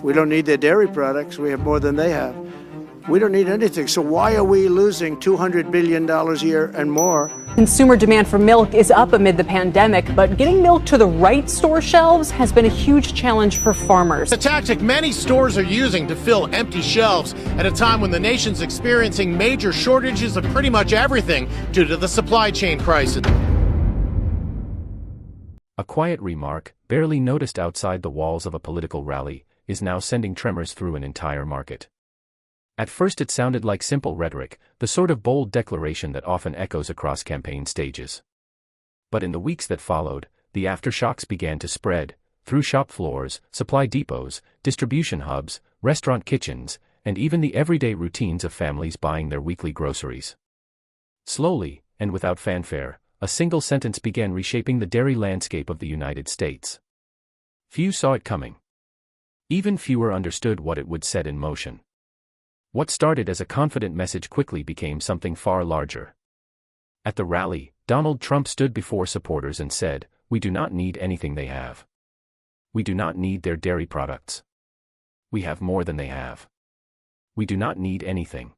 We don't need their dairy products. We have more than they have. We don't need anything. So why are we losing $200 billion a year and more? Consumer demand for milk is up amid the pandemic, but getting milk to the right store shelves has been a huge challenge for farmers. A tactic many stores are using to fill empty shelves at a time when the nation's experiencing major shortages of pretty much everything due to the supply chain crisis. A quiet remark, barely noticed outside the walls of a political rally, is now sending tremors through an entire market. At first it sounded like simple rhetoric, the sort of bold declaration that often echoes across campaign stages. But in the weeks that followed, the aftershocks began to spread, through shop floors, supply depots, distribution hubs, restaurant kitchens, and even the everyday routines of families buying their weekly groceries. Slowly, and without fanfare, a single sentence began reshaping the dairy landscape of the United States. Few saw it coming. Even fewer understood what it would set in motion. What started as a confident message quickly became something far larger. At the rally, Donald Trump stood before supporters and said, "We do not need anything they have. We do not need their dairy products. We have more than they have. We do not need anything.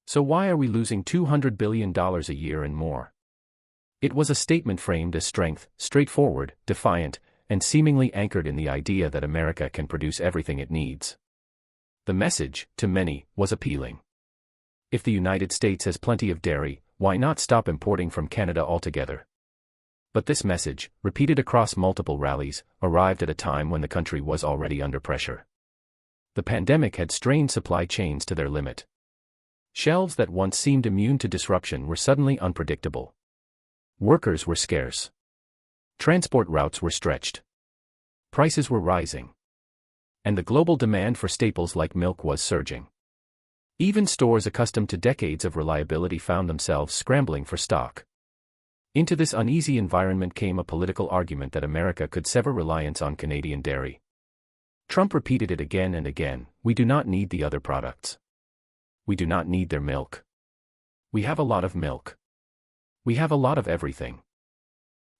So why are we losing $200 billion a year and more?" It was a statement framed as strength, straightforward, defiant, and seemingly anchored in the idea that America can produce everything it needs. The message, to many, was appealing. If the United States has plenty of dairy, why not stop importing from Canada altogether? But this message, repeated across multiple rallies, arrived at a time when the country was already under pressure. The pandemic had strained supply chains to their limit. Shelves that once seemed immune to disruption were suddenly unpredictable. Workers were scarce. Transport routes were stretched. Prices were rising. And the global demand for staples like milk was surging. Even stores accustomed to decades of reliability found themselves scrambling for stock. Into this uneasy environment came a political argument that America could sever reliance on Canadian dairy. Trump repeated it again and again: "We do not need the other products. We do not need their milk. We have a lot of milk. We have a lot of everything."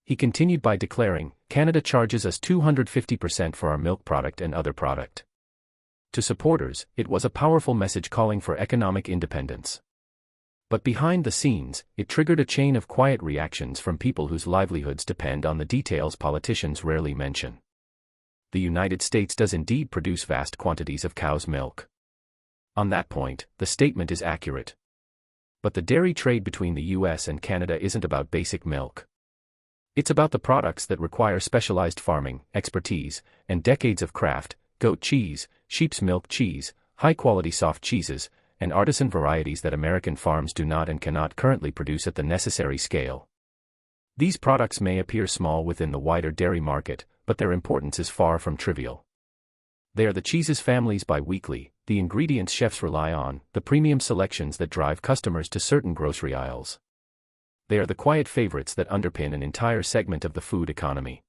He continued by declaring, "Canada charges us 250% for our milk product and other product." To supporters, it was a powerful message calling for economic independence. But behind the scenes, it triggered a chain of quiet reactions from people whose livelihoods depend on the details politicians rarely mention. The United States does indeed produce vast quantities of cow's milk. On that point, the statement is accurate. But the dairy trade between the US and Canada isn't about basic milk. It's about the products that require specialized farming, expertise, and decades of craft: goat cheese, sheep's milk cheese, high-quality soft cheeses, and artisan varieties that American farms do not and cannot currently produce at the necessary scale. These products may appear small within the wider dairy market, but their importance is far from trivial. They are the cheeses families buy weekly, the ingredients chefs rely on, the premium selections that drive customers to certain grocery aisles. They are the quiet favorites that underpin an entire segment of the food economy.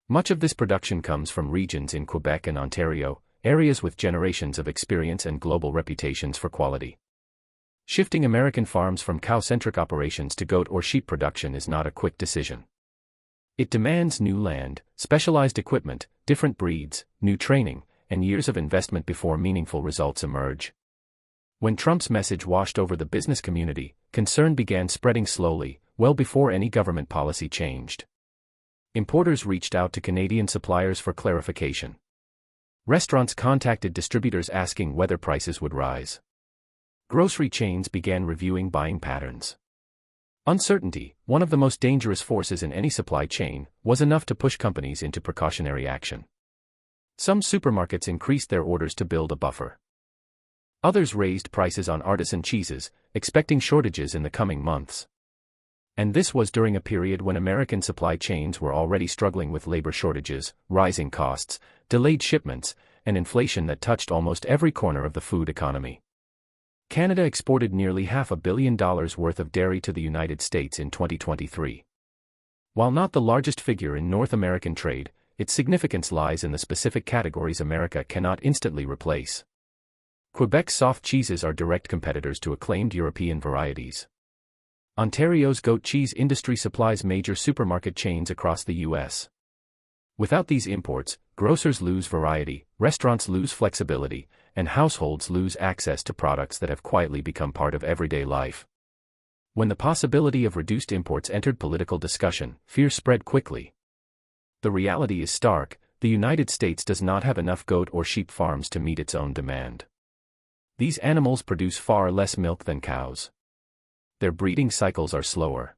Much of this production comes from regions in Quebec and Ontario, areas with generations of experience and global reputations for quality. Shifting American farms from cow-centric operations to goat or sheep production is not a quick decision. It demands new land, specialized equipment, different breeds, new training, and years of investment before meaningful results emerge. When Trump's message washed over the business community, concern began spreading slowly, well before any government policy changed. Importers reached out to Canadian suppliers for clarification. Restaurants contacted distributors asking whether prices would rise. Grocery chains began reviewing buying patterns. Uncertainty, one of the most dangerous forces in any supply chain, was enough to push companies into precautionary action. Some supermarkets increased their orders to build a buffer. Others raised prices on artisan cheeses, expecting shortages in the coming months. And this was during a period when American supply chains were already struggling with labor shortages, rising costs, delayed shipments, and inflation that touched almost every corner of the food economy. Canada exported nearly $500 million worth of dairy to the United States in 2023. While not the largest figure in North American trade, its significance lies in the specific categories America cannot instantly replace. Quebec's soft cheeses are direct competitors to acclaimed European varieties. Ontario's goat cheese industry supplies major supermarket chains across the U.S. Without these imports, grocers lose variety, restaurants lose flexibility, and households lose access to products that have quietly become part of everyday life. When the possibility of reduced imports entered political discussion, fear spread quickly. The reality is stark: the United States does not have enough goat or sheep farms to meet its own demand. These animals produce far less milk than cows. Their breeding cycles are slower.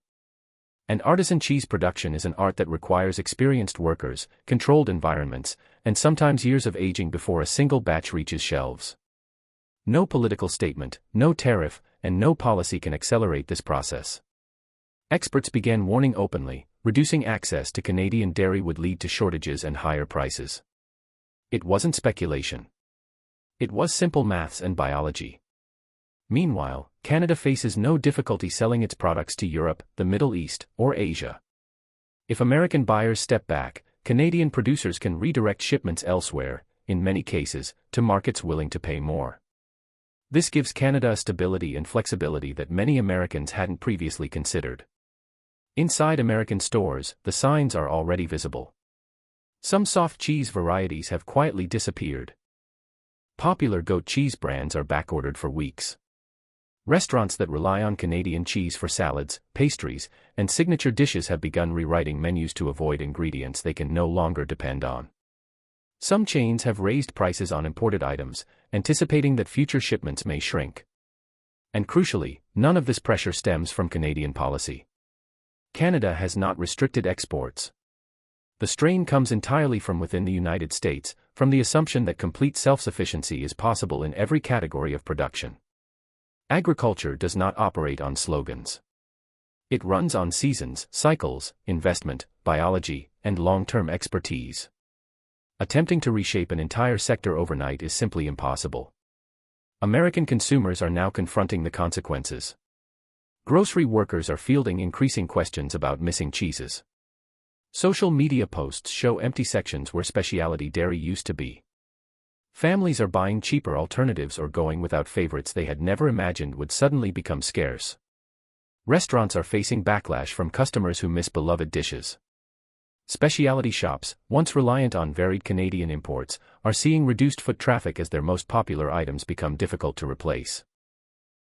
And artisan cheese production is an art that requires experienced workers, controlled environments, and sometimes years of aging before a single batch reaches shelves. No political statement, no tariff, and no policy can accelerate this process. Experts began warning openly: reducing access to Canadian dairy would lead to shortages and higher prices. It wasn't speculation. It was simple maths and biology. Meanwhile, Canada faces no difficulty selling its products to Europe, the Middle East, or Asia. If American buyers step back, Canadian producers can redirect shipments elsewhere, in many cases, to markets willing to pay more. This gives Canada a stability and flexibility that many Americans hadn't previously considered. Inside American stores, the signs are already visible. Some soft cheese varieties have quietly disappeared. Popular goat cheese brands are backordered for weeks. Restaurants that rely on Canadian cheese for salads, pastries, and signature dishes have begun rewriting menus to avoid ingredients they can no longer depend on. Some chains have raised prices on imported items, anticipating that future shipments may shrink. And crucially, none of this pressure stems from Canadian policy. Canada has not restricted exports. The strain comes entirely from within the United States, from the assumption that complete self-sufficiency is possible in every category of production. Agriculture does not operate on slogans. It runs on seasons, cycles, investment, biology, and long-term expertise. Attempting to reshape an entire sector overnight is simply impossible. American consumers are now confronting the consequences. Grocery workers are fielding increasing questions about missing cheeses. Social media posts show empty sections where specialty dairy used to be. Families are buying cheaper alternatives or going without favorites they had never imagined would suddenly become scarce. Restaurants are facing backlash from customers who miss beloved dishes. Specialty shops, once reliant on varied Canadian imports, are seeing reduced foot traffic as their most popular items become difficult to replace.